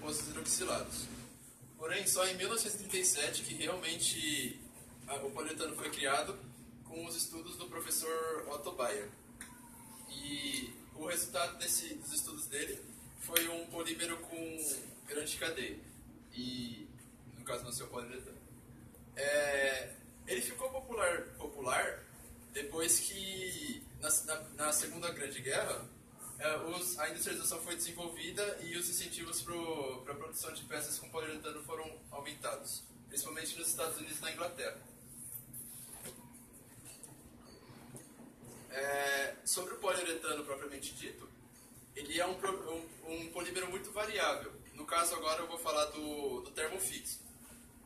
compostos hidroxilados. Porém, só em 1937 que realmente o poliuretano foi criado com os estudos do professor Otto Bayer. E o resultado dos estudos dele foi um polímero com grande cadeia. E, no caso, nasceu o poliuretano. Ele ficou popular depois que, na Segunda Grande Guerra, a industrialização foi desenvolvida e os incentivos para a produção de peças com poliuretano foram aumentados, principalmente nos Estados Unidos e na Inglaterra. Sobre o poliuretano propriamente dito, ele é um polímero muito variável. No caso agora eu vou falar do termofixo.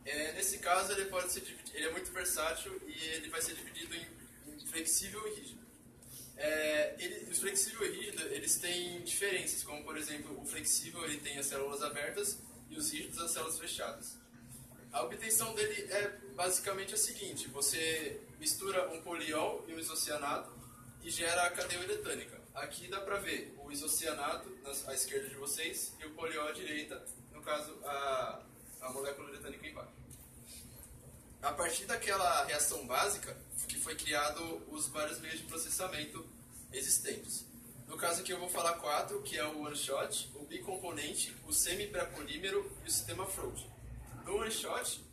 Nesse caso ele pode ser ele é muito versátil e ele vai ser dividido em flexível e rígido. O flexível e rígido eles têm diferenças, como por exemplo o flexível ele tem as células abertas e os rígidos as células fechadas. A obtenção dele é basicamente a seguinte: você mistura um poliol e um isocianato e gera a cadeia uretânica. Aqui dá para ver o isocianato à esquerda de vocês e o poliol à direita, no caso a molécula uretânica embaixo. A partir daquela reação básica que foi criado os vários meios de processamento existentes. No caso aqui eu vou falar 4, que é o one-shot, o bicomponente, o semi-pré-polímero e o sistema float. No one-shot,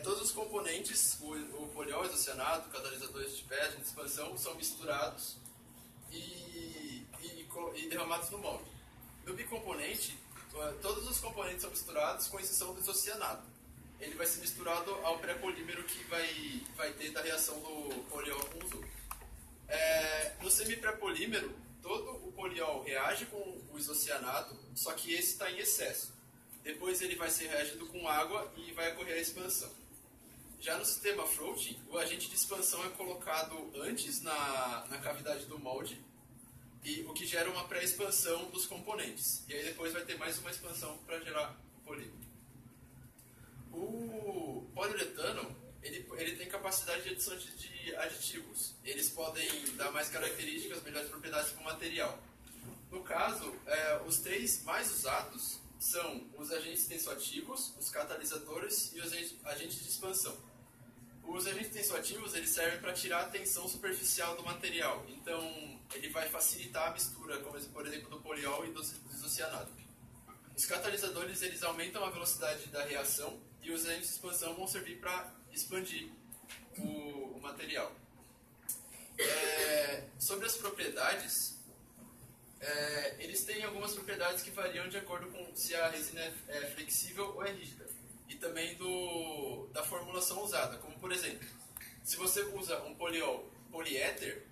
todos os componentes, o poliol, isocianato, catalisadores de Paschen, de expansão, são misturados e derramados no molde. No bicomponente, todos os componentes são misturados com exceção do isocianato. Ele vai ser misturado ao pré-polímero que vai ter da reação do poliol com os outros. No semi-pré-polímero, todo o poliol reage com o isocianato, só que esse está em excesso. Depois ele vai ser reagido com água e vai ocorrer a expansão. Já no sistema floating, o agente de expansão é colocado antes na cavidade do molde, e o que gera uma pré-expansão dos componentes. E aí depois vai ter mais uma expansão para gerar o polímero. O poliuretano ele tem capacidade de adição de aditivos. Eles podem dar mais características, melhores propriedades para o material. No caso, os 3 mais usados são os agentes tensoativos, os catalisadores e os agentes de expansão. Os agentes tensoativos eles servem para tirar a tensão superficial do material. Então, ele vai facilitar a mistura, como por exemplo do poliol e do isocianato. Os catalisadores eles aumentam a velocidade da reação e os agentes de expansão vão servir para expandir o material. Sobre as propriedades, eles têm algumas propriedades que variam de acordo com se a resina é flexível ou é rígida. E também da formulação usada, como por exemplo, se você usa um poliol poliéter,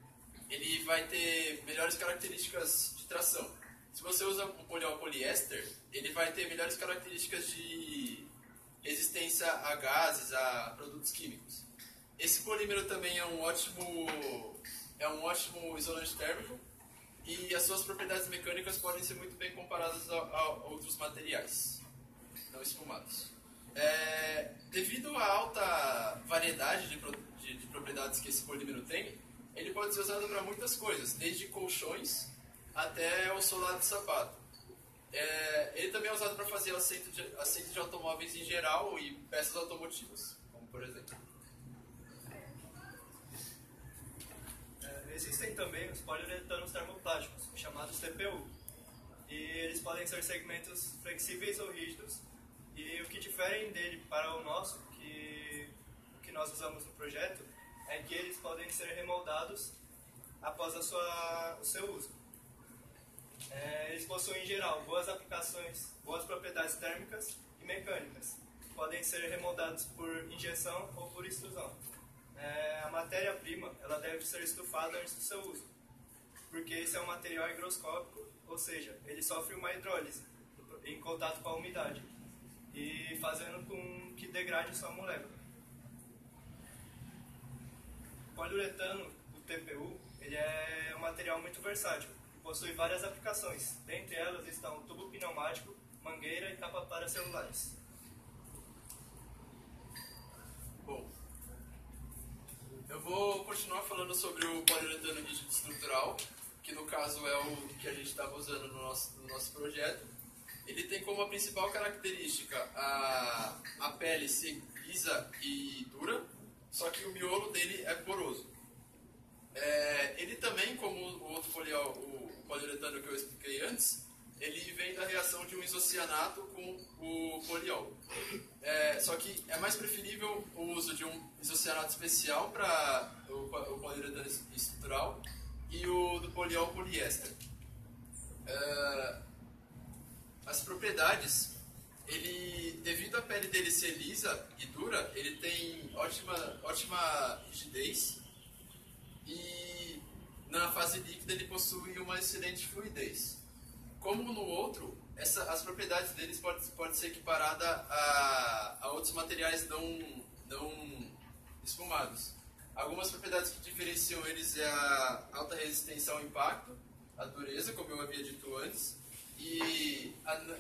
ele vai ter melhores características de tração. Se você usa um poliol poliéster, ele vai ter melhores características de resistência a gases, a produtos químicos. Esse polímero também é um ótimo isolante térmico e as suas propriedades mecânicas podem ser muito bem comparadas a outros materiais não espumados. Devido à alta variedade de propriedades que esse polímero tem, ele pode ser usado para muitas coisas, desde colchões até o solado de sapato. Ele também é usado para fazer assento de automóveis em geral e peças automotivas, como por exemplo. Existem também os poliuretanos termoplásticos, chamados TPU, e eles podem ser segmentos flexíveis ou rígidos, e o que difere dele para o nosso, o que nós usamos no projeto, é que eles podem ser remoldados após o seu uso. Eles possuem, em geral, boas aplicações, boas propriedades térmicas e mecânicas. Podem ser remoldados por injeção ou por extrusão. A matéria-prima ela deve ser estufada antes do seu uso, porque esse é um material higroscópico, ou seja, ele sofre uma hidrólise em contato com a umidade, e fazendo com que degrade sua molécula. O poliuretano, o TPU, ele é um material muito versátil, possui várias aplicações. Dentre elas estão tubo pneumático, mangueira e capa para celulares. Bom, eu vou continuar falando sobre o poliuretano rígido estrutural, que no caso é o que a gente estava usando no nosso projeto. Ele tem como a principal característica a pele ser lisa e dura, só que o miolo dele é poroso. Ele também, como o outro o poliuretano que eu expliquei antes, ele vem da reação de um isocianato com o poliol. Só que é mais preferível o uso de um isocianato especial para o poliuretano estrutural e o do poliol poliéster. As propriedades, devido à pele dele ser lisa e dura, ele tem ótima rigidez e na fase líquida ele possui uma excelente fluidez. Como no outro, as propriedades deles podem ser equiparadas a outros materiais não espumados. Algumas propriedades que diferenciam eles é a alta resistência ao impacto, a dureza, como eu havia dito antes, e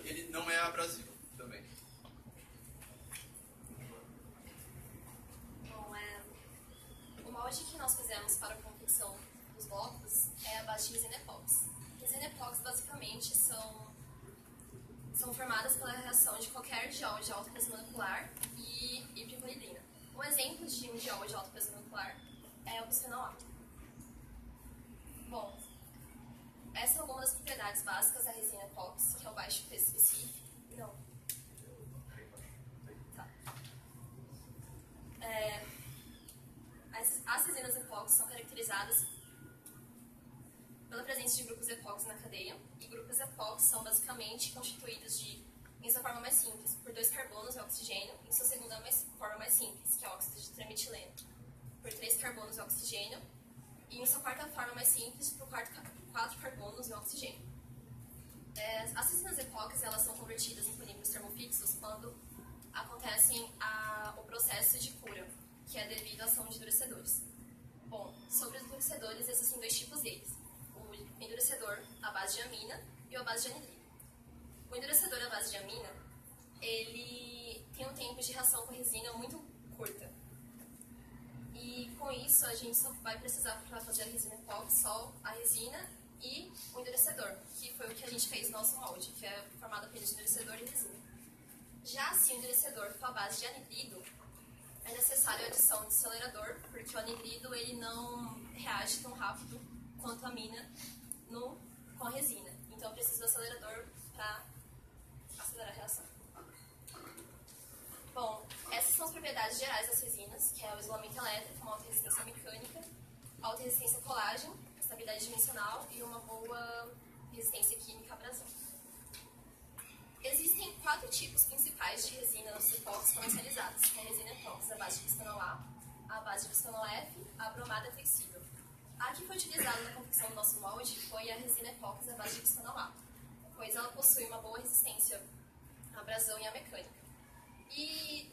ele não é abrasivo também. Bom, o molde que nós fizemos para a confecção dos blocos é a base de resina epóxi. Resina epóxi basicamente são formadas pela reação de qualquer diol de alto peso molecular e picolidina. Um exemplo de um diol de alto peso molecular é o bisfenol A. Bom, essas são algumas das propriedades básicas da resina epóxi, que é o baixo peso específico. Não. Tá. As resinas epóxi são caracterizadas pela presença de grupos epóxi na cadeia, e grupos epóxi são basicamente constituídos em sua forma mais simples, por 2 carbonos e oxigênio, em sua segunda forma mais simples, que é o óxido de tremetileno, por 3 carbonos e oxigênio, e em sua quarta forma mais simples, por 4 carbonos e oxigênio. As resinas epóxi elas são convertidas em polímeros termofixos quando acontecem o processo de cura, que é devido à ação de endurecedores. Bom, sobre os endurecedores, existem 2 tipos deles. O endurecedor à base de amina e o à base de anidrido. O endurecedor à base de amina, ele tem um tempo de reação com a resina muito curta. E com isso, a gente só vai precisar, para fazer a resina epóxi, só a resina e o endurecedor, que foi o que a gente fez no nosso molde, que é formado apenas de endurecedor e resina. Já se o endurecedor for à base de anidrido, é necessário a adição de acelerador, porque o anidrido ele não reage tão rápido quanto a amina com a resina. Então, precisa do acelerador para acelerar a reação. Bom, essas são as propriedades gerais das resinas, que é o isolamento elétrico, uma alta resistência mecânica, alta resistência a colágeno, estabilidade dimensional e uma boa resistência química à abrasão. Existem 4 tipos principais de resinas epóxi comercializadas, que é a resina epóxi à base de bisfenol A base de bisfenol F, a bromada flexível. A que foi utilizada na confecção do nosso molde foi a resina epóxi à base de bisfenol A, pois ela possui uma boa resistência à abrasão e à mecânica. E,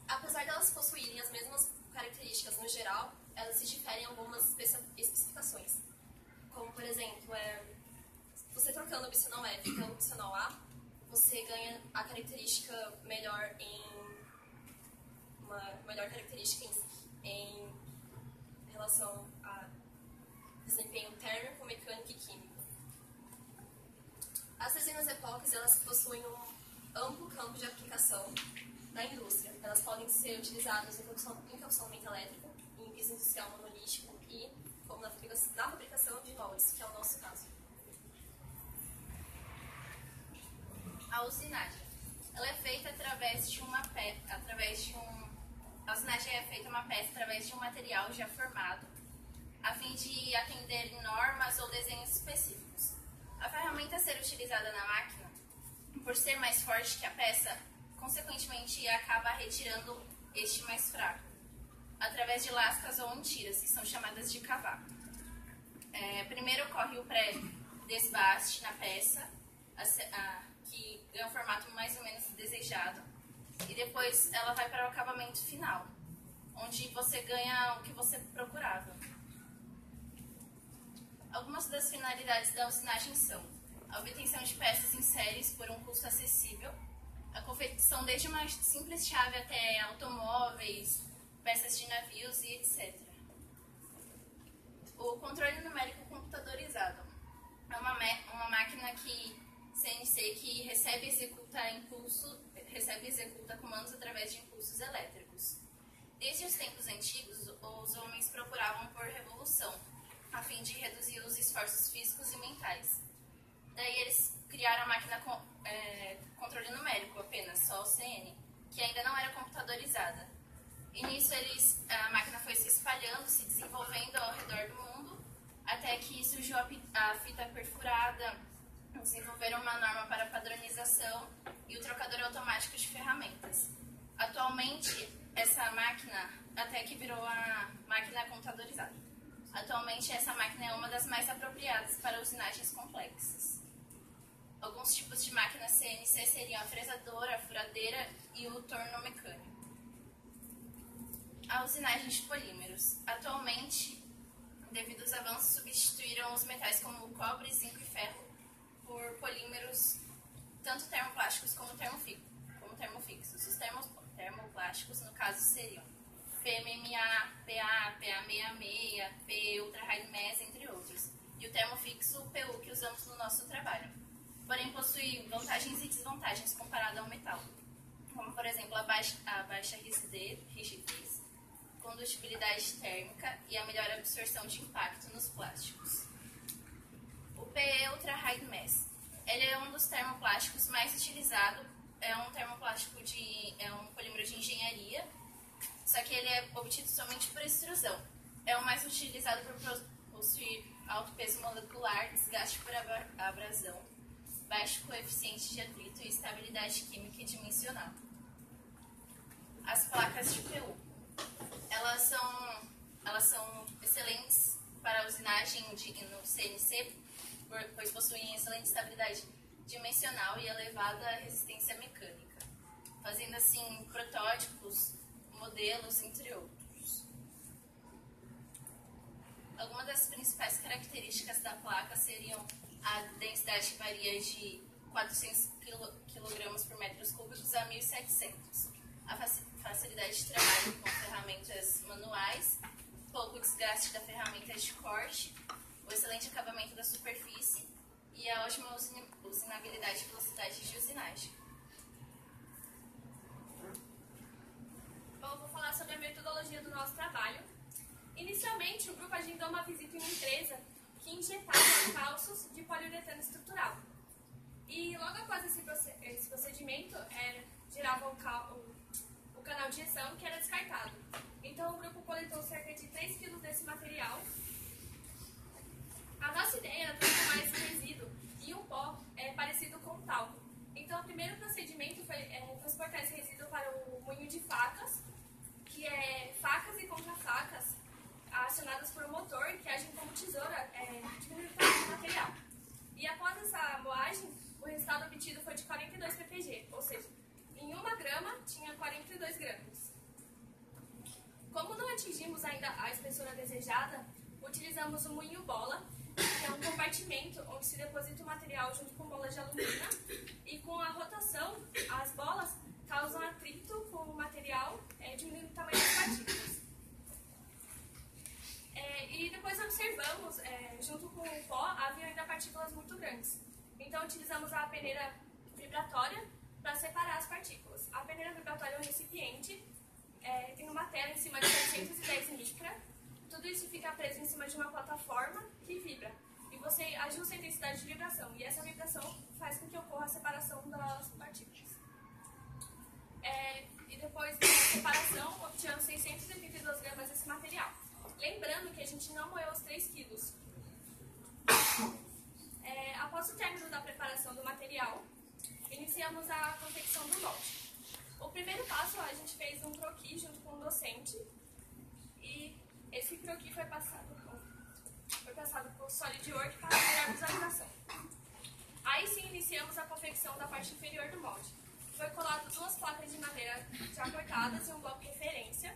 apesar de elas possuírem as mesmas características no geral, elas se diferem em algumas especificações. Como, por exemplo, você trocando o bisfenol F pelo bisfenol A, você ganha a característica melhor uma melhor característica em relação a desempenho térmico, mecânico e químico. As resinas epóxi, elas possuem um amplo campo de aplicação na indústria. Elas podem ser utilizadas em encapsulamento elétrico, em piso industrial monolítico e como na fabricação de moldes, que é o nosso caso. A usinagem. Ela é feita através de uma peça, a usinagem é feita uma peça através de um material já formado, a fim de atender normas ou desenhos específicos. A ferramenta a ser utilizada na máquina, por ser mais forte que a peça, consequentemente acaba retirando este mais fraco, através de lascas ou tiras, que são chamadas de cavaco. Primeiro ocorre o pré-desbaste na peça, que ganha um formato mais ou menos desejado, e depois ela vai para o acabamento final, onde você ganha o que você procurava. Algumas das finalidades da usinagem são a obtenção de peças em séries por um custo acessível, a confecção desde uma simples chave até automóveis, peças de navios e etc. O controle numérico computadorizado é uma máquina que CNC que recebe e executa comandos através de impulsos elétricos. Desde os tempos antigos, os homens procuravam por revolução, a fim de reduzir os esforços físicos e mentais. Daí eles criaram a máquina com controle numérico apenas, só o CN, que ainda não era computadorizada. E nisso a máquina foi se espalhando, se desenvolvendo ao redor do mundo, até que surgiu a fita perfurada, desenvolveram uma norma para padronização e o trocador automático de ferramentas. Atualmente, essa máquina, até que virou a máquina computadorizada. Atualmente, essa máquina é uma das mais apropriadas para usinagens complexas. Alguns tipos de máquinas CNC seriam a fresadora, a furadeira e o torno mecânico. A usinagem de polímeros. Atualmente, devido aos avanços, substituíram os metais como cobre, zinco e ferro por polímeros, tanto termoplásticos como termofixos. Os termoplásticos, no caso, seriam PMMA, PA, PA66, PE Ultra High Mass, entre outros. E o termofixo, o PU, que usamos no nosso trabalho. Porém, possui vantagens e desvantagens comparado ao metal, como, por exemplo, a baixa rigidez, condutibilidade térmica e a melhor absorção de impacto nos plásticos. O PE Ultra High Mass. Ele é um dos termoplásticos mais utilizados, é um polímero de engenharia, só que ele é obtido somente por extrusão. É o mais utilizado por possuir alto peso molecular, desgaste por abrasão, baixo coeficiente de atrito e estabilidade química e dimensional. As placas de PU. Elas são excelentes para a usinagem no CNC, pois possuem excelente estabilidade dimensional e elevada resistência mecânica, fazendo assim protótipos, modelos, entre outros. Algumas das principais características da placa seriam a densidade que varia de 400 kg por metros cúbicos a 1.700, a facilidade de trabalho com ferramentas manuais, pouco desgaste da ferramenta de corte, o excelente acabamento da superfície e a ótima usinabilidade e velocidade de usinagem. Bom, vou falar sobre a metodologia do nosso trabalho. Inicialmente, o grupo agendou uma visita em uma empresa que injetava calços de poliuretano estrutural. E logo após esse procedimento, girava o canal de injeção, que era descartado. Então, o grupo coletou cerca de 3 kg desse material. A nossa ideia era transformar esse resíduo em um pó parecido com talco. Então, o primeiro procedimento foi transportar esse resíduo para o moinho de facas, que é facas e contra-facas acionadas por um motor que agem como tesoura, diminuindo o tamanho do material. E após essa moagem, o resultado obtido foi de 42 ppg, ou seja, em 1 grama tinha 42 gramas. Como não atingimos ainda a espessura desejada, utilizamos o moinho bola, que é um compartimento onde se deposita o material junto com bolas de alumínio, e com a rotação, as bolas causam atrito com o material, diminuindo o tamanho das partículas. E depois observamos, junto com o pó, havia ainda partículas muito grandes. Então utilizamos a peneira vibratória para separar as partículas. A peneira vibratória é um recipiente, tem uma tela em cima de 710 micra. Tudo isso fica preso em cima de uma plataforma que vibra. E você ajusta a intensidade de vibração. E essa vibração faz com que ocorra a separação das partículas. E depois da separação, obtivemos 682 gramas desse material. Lembrando que a gente não moeu os 3 quilos. Após o término da preparação do material, iniciamos a confecção do molde. O primeiro passo, a gente fez um croquis junto com o docente. E esse croquis foi passado por SolidWorks para melhor visualização. Aí sim, iniciamos a confecção da parte inferior do molde. Foi colado 2 placas de madeira já cortadas e um bloco de referência.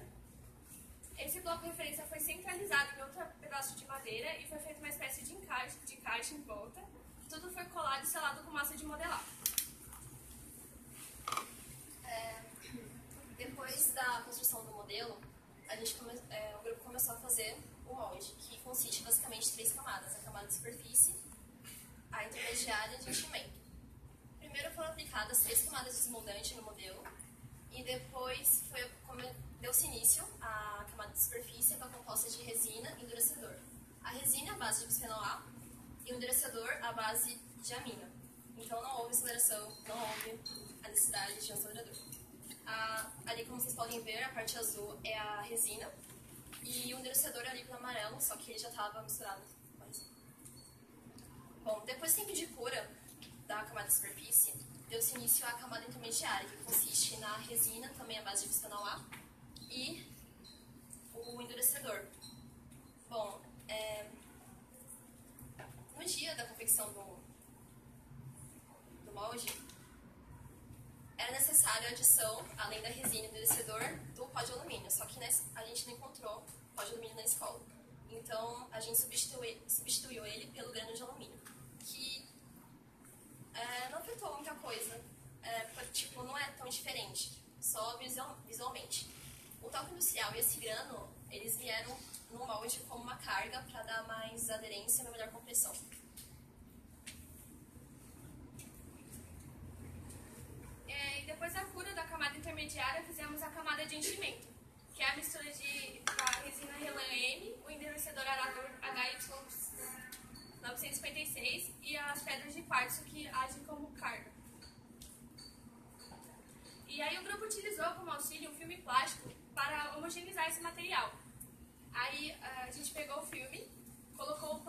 Esse bloco de referência foi centralizado em outro pedaço de madeira e foi feita uma espécie de encaixe em volta. Tudo foi colado e selado com massa de modelar. Depois da construção do modelo, o grupo começou a fazer o molde, que consiste basicamente de 3 camadas: a camada de superfície, a intermediária e de enchimento. Primeiro foram aplicadas 3 camadas de desmoldante no modelo e depois deu-se início à camada de superfície, que é composta de resina e endurecedor. A resina é a base de bisfenol A e o endurecedor a base de amina. Então não houve aceleração, não houve a necessidade de um acelerador. Ali, como vocês podem ver, a parte azul é a resina e o endurecedor é o líquido amarelo, só que ele já estava misturado com a resina. Bom, depois do tempo de cura da camada de superfície, deu-se início à camada intermediária, que consiste na resina, também a base de bisfenol A, e o endurecedor. Bom, no dia da confecção do molde, era necessária a adição, além da resina e do endurecedor, do pó de alumínio, só que a gente não encontrou pó de alumínio na escola. Então, a gente substituiu ele pelo grano de alumínio, que não afetou muita coisa, não é tão diferente, só visualmente. O talco industrial e esse grano, eles vieram no molde como uma carga para dar mais aderência e uma melhor compressão. E depois da cura da camada intermediária, fizemos a camada de enchimento, que é a mistura da resina Relan M, o endurecedor arador HY956 e as pedras de quartzo que agem como carga. E aí o grupo utilizou como auxílio um filme plástico para homogeneizar esse material. Aí a gente pegou o filme, colocou o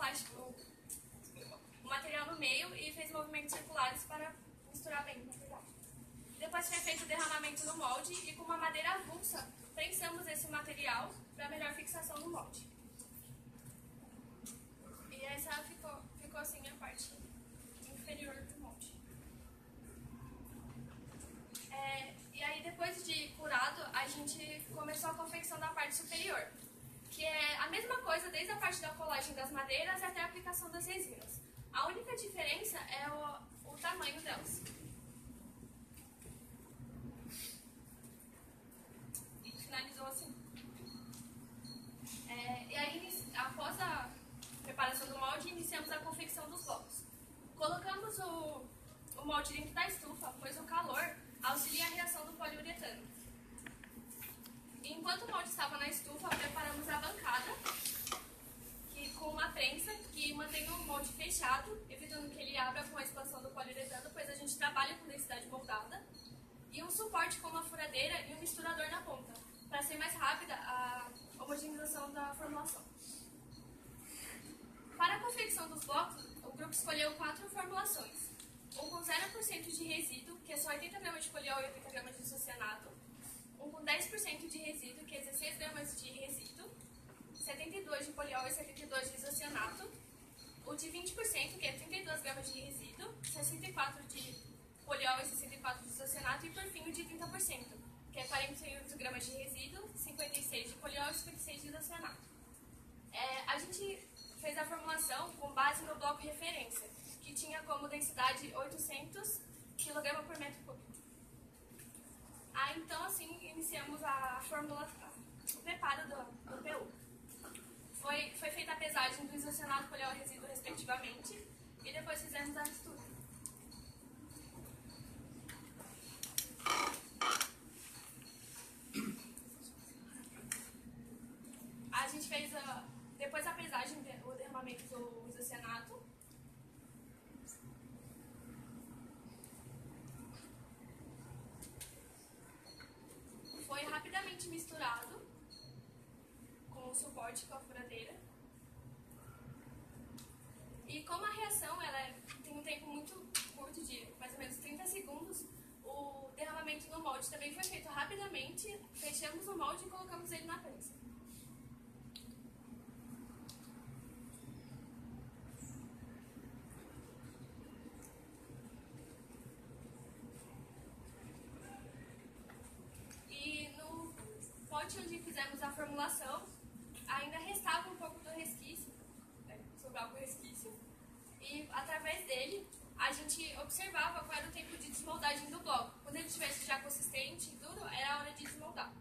material no meio e fez movimentos circulares para misturar bem o material. Depois foi feito o derramamento no molde e com uma madeira avulsa prensamos esse material para melhor fixação no molde. E essa ficou assim a parte inferior do molde. E aí depois de curado, a gente começou a confecção da parte superior, que é a mesma coisa desde a parte da colagem das madeiras até a aplicação das resinas. A única diferença é o tamanho delas. Finalizou assim. E aí, após a preparação do molde, iniciamos a confecção dos blocos. Colocamos o molde dentro da estufa, pois o calor auxilia a reação do poliuretano. Enquanto o molde estava na estufa, preparamos a bancada com uma prensa que mantém o molde fechado, evitando que ele abra com a expansão do poliuretano, pois a gente trabalha com densidade moldada, e um suporte com uma furadeira e um misturador na ponta, para ser mais rápida a homogeneização da formulação. Para a confecção dos blocos, o grupo escolheu 4 formulações. Um com 0% de resíduo, que é só 80 gramas de poliol e 80 gramas de isocianato. Um com 10% de resíduo, que é 16 gramas de resíduo. 72 de poliol e 72 de isocianato. O de 20%, que é 32 gramas de resíduo. 64 de poliol e 64 de isocianato. E por fim o de 30%, que é 48 gramas de resíduo, 56 de poliol e 56 de isocianato. A gente fez a formulação com base no bloco referência, que tinha como densidade 800 kg por metro cúbico. Então, assim, iniciamos o preparo do PU. Foi feita a pesagem do isocianato, poliol e resíduo, respectivamente, e depois fizemos a mistura. A gente fez, depois da pesagem, o derramamento do isocianato. Foi rapidamente misturado com o suporte com a furadeira. E como a reação tem um tempo muito curto, de mais ou menos 30 segundos, o derramamento no molde também foi feito rapidamente. Fechamos o molde e colocamos ele na prensa. Onde fizemos a formulação, ainda restava um pouco do resquício, sobrava o resquício, e através dele a gente observava qual era o tempo de desmoldagem do bloco. Quando ele estivesse já consistente e duro, era a hora de desmoldar.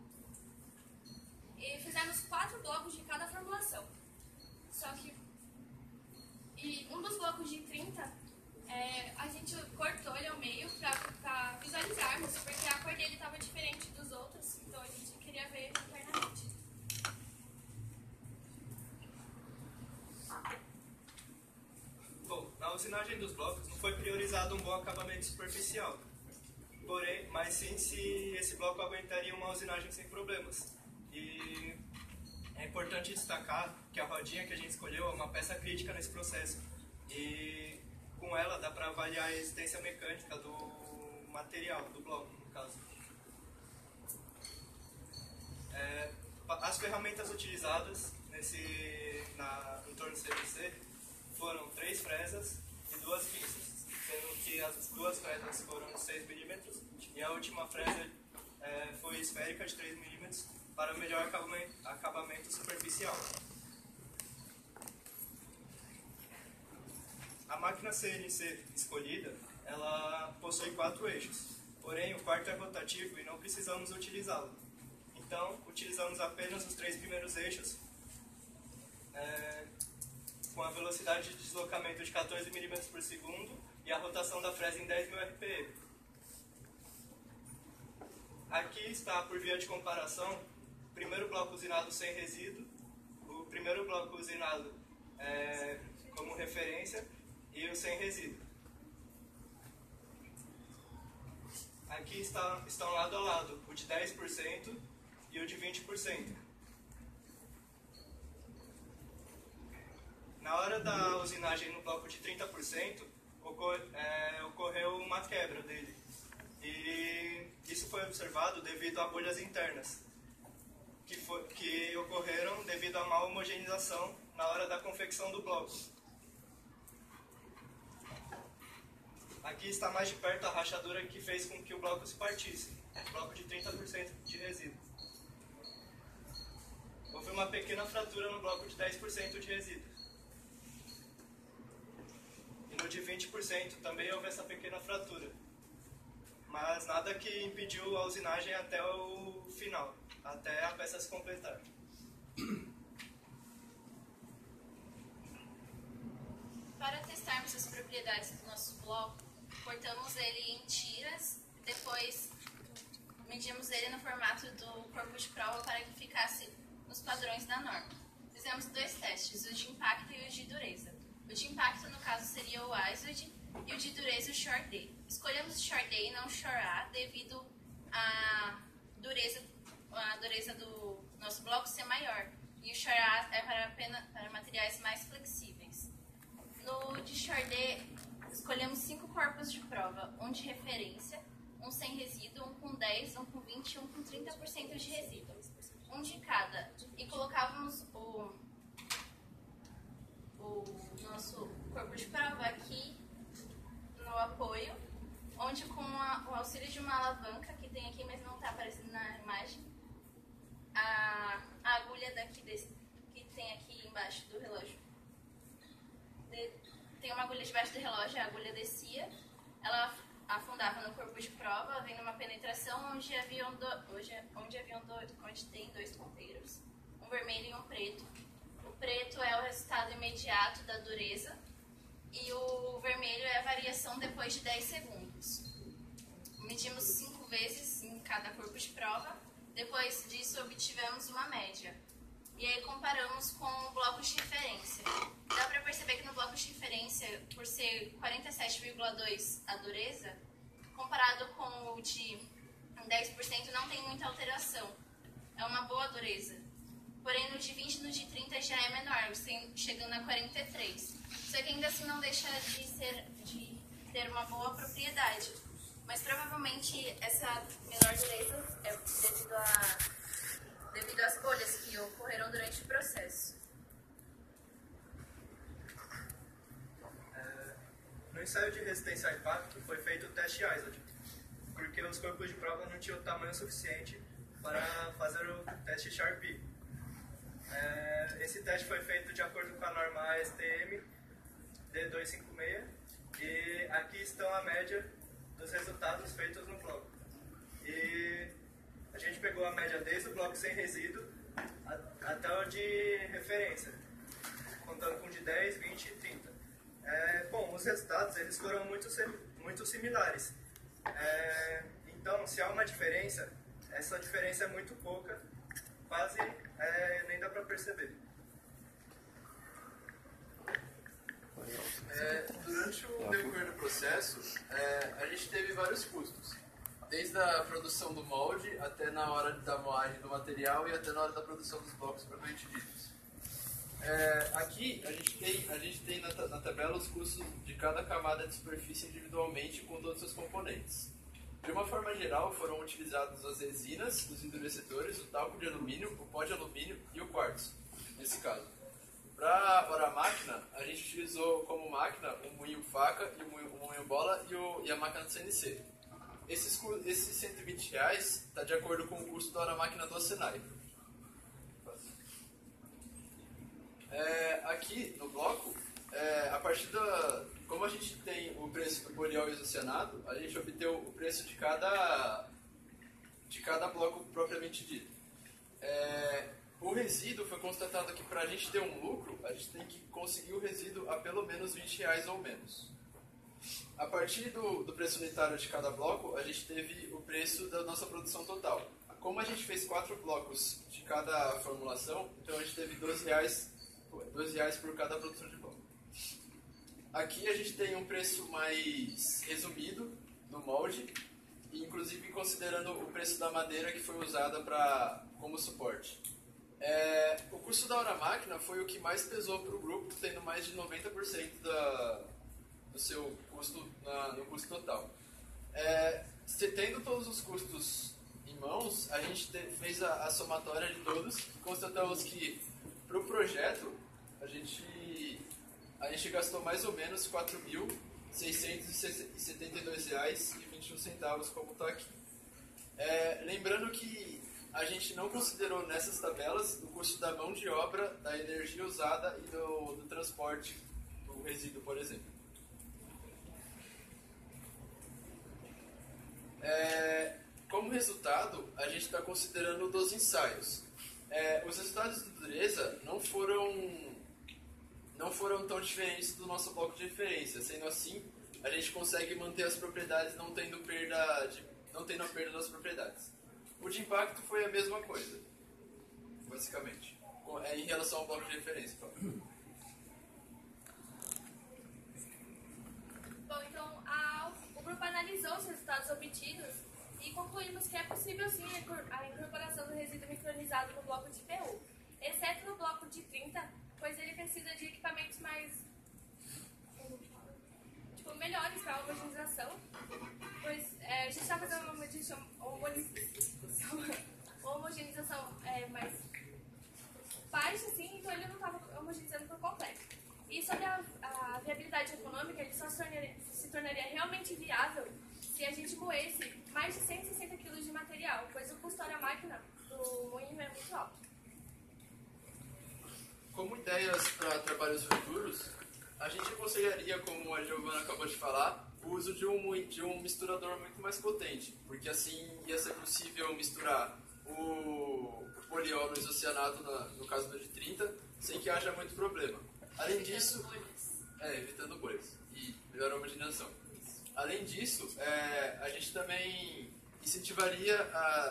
E fizemos 4 blocos de cada formulação. E um dos blocos de 30, a gente cortou ele ao meio usinagem dos blocos não foi priorizado um bom acabamento superficial, porém, mas sim se esse bloco aguentaria uma usinagem sem problemas. E é importante destacar que a rodinha que a gente escolheu é uma peça crítica nesse processo e com ela dá para avaliar a resistência mecânica do material, do bloco, no caso. As ferramentas utilizadas no torno CVC foram 3 fresas e 2 pinças, sendo que as 2 fresas foram 6 mm e a última fresa foi esférica de 3 mm para melhor acabamento superficial. A máquina CNC escolhida, ela possui 4 eixos, porém o quarto é rotativo e não precisamos utilizá-lo. Então, utilizamos apenas os 3 primeiros eixos, com a velocidade de deslocamento de 14 mm por segundo e a rotação da fresa em 10.000 RPM. Aqui está, por via de comparação, o primeiro bloco usinado sem resíduo, o primeiro bloco usinado como referência e o sem resíduo. Aqui estão lado a lado o de 10% e o de 20%. Na hora da usinagem no bloco de 30%, ocorreu uma quebra dele. E isso foi observado devido a bolhas internas, que ocorreram devido à má homogeneização na hora da confecção do bloco. Aqui está mais de perto a rachadura que fez com que o bloco se partisse, bloco de 30% de resíduo. Houve uma pequena fratura no bloco de 10% de resíduo. E no de 20% também houve essa pequena fratura. Mas nada que impediu a usinagem até o final, até a peça se completar. Para testarmos as propriedades do nosso bloco, cortamos ele em tiras, depois medimos ele no formato do corpo de prova para que ficasse nos padrões da norma. Fizemos 2 testes, o de impacto e o de dureza. O de impacto, no caso, seria o ISOD e o de dureza o Shore D. Escolhemos o Shore D e não o Shore A devido à dureza do nosso bloco ser maior. E o Shore A é para materiais mais flexíveis. No de Shore D, escolhemos 5 corpos de prova, um de referência, um sem resíduo, um com 10, um com 20 e um com 30% de resíduo. Um de cada. E colocávamos o nosso corpo de prova aqui no apoio, onde com o auxílio de uma alavanca, que tem aqui, mas não está aparecendo na imagem, a agulha daqui que tem aqui embaixo do relógio. Tem uma agulha debaixo do relógio, a agulha descia, ela afundava no corpo de prova, vendo uma penetração onde tem 2 ponteiros, um vermelho e um preto. O preto é o resultado imediato da dureza e o vermelho é a variação depois de 10 segundos. Medimos 5 vezes em cada corpo de prova, depois disso obtivemos uma média. E aí comparamos com o bloco de referência. Dá para perceber que no bloco de referência, por ser 47,2 a dureza, comparado com o de 10% não tem muita alteração. É uma boa dureza. Porém, no de 20 e no de 30 já é menor, chegando a 43. Só que ainda assim não deixa de ter uma boa propriedade. Mas provavelmente essa menor dureza é devido às bolhas que ocorreram durante o processo. No ensaio de resistência a impacto foi feito o teste ISOD, porque os corpos de prova não tinham tamanho suficiente para fazer o teste Sharp. Esse teste foi feito de acordo com a norma ASTM D256 e aqui estão a média dos resultados feitos no bloco. E a gente pegou a média desde o bloco sem resíduo até o de referência, contando com de 10, 20 e 30. Bom, os resultados eles foram muito similares. Então, se há uma diferença, essa diferença é muito pouca, quase nem dá para perceber. durante o decorrer do processo, a gente teve vários custos. Desde a produção do molde, até na hora da moagem do material e até na hora da produção dos blocos propriamente ditos. Aqui a gente tem na tabela os custos de cada camada de superfície individualmente com todos os seus componentes. De uma forma geral, foram utilizados as resinas, os endurecedores, o talco de alumínio, o pó de alumínio e o quartzo, nesse caso. Para a máquina, a gente utilizou como máquina o moinho faca, e o moinho bola e a máquina de CNC. Esses R$120 está de acordo com o custo da máquina do Senai. Aqui no bloco, a partir como a gente tem o preço do poliol isocianado, a gente obteve o preço de cada bloco propriamente dito. O resíduo foi constatado que para a gente ter um lucro, a gente tem que conseguir o resíduo a pelo menos R$20 ou menos. A partir do preço unitário de cada bloco, a gente teve o preço da nossa produção total. Como a gente fez 4 blocos de cada formulação, então a gente teve R$12 por cada produção de bloco. Aqui a gente tem um preço mais resumido do molde, inclusive considerando o preço da madeira que foi usada como suporte. O custo da hora máquina foi o que mais pesou para o grupo, tendo mais de 90% do seu custo no custo total. Tendo todos os custos em mãos, a gente fez a somatória de todos e constatamos que para o projeto a gente gastou mais ou menos R$4.672,21, como está aqui. Lembrando que a gente não considerou nessas tabelas o custo da mão de obra, da energia usada e do transporte do resíduo, por exemplo. Como resultado, a gente está considerando dos ensaios. Os resultados de dureza não foram tão diferentes do nosso bloco de referência. Sendo assim, a gente consegue manter as propriedades não tendo perda das propriedades. O de impacto foi a mesma coisa, basicamente, em relação ao bloco de referência. Bom, então o grupo analisou os resultados obtidos e concluímos que é possível sim a incorporação do resíduo micronizado no bloco de PU, exceto no bloco de 30, pois ele precisa de equipamentos mais melhores para a homogenização, pois a gente está fazendo uma homogenização mais baixa, assim, então ele não estava homogeneizando por completo. E sobre a viabilidade econômica, ele só se tornaria realmente viável se a gente moesse mais de 160 kg de material, pois o custo da máquina do moinho é muito alto. Como ideias para trabalhos futuros, a gente aconselharia, como a Giovana acabou de falar, o uso de um misturador muito mais potente, porque assim ia ser possível misturar o poliol no isocianato, no caso do de 30, sem que haja muito problema. Além disso, evitando bolhas e melhor homogeneização. Além disso, a gente também incentivaria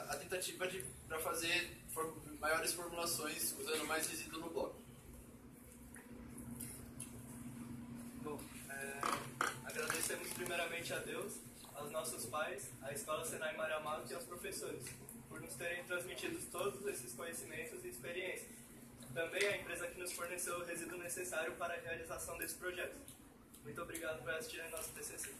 a tentativa para fazer maiores formulações usando mais resíduo no bloco. Bom, agradecemos primeiramente a Deus, aos nossos pais, à Escola Senai Mário Amado e aos professores, por nos terem transmitido todos esses conhecimentos e experiências. Também a empresa que nos forneceu o resíduo necessário para a realização desse projeto. Muito obrigado por assistirem nosso TCC.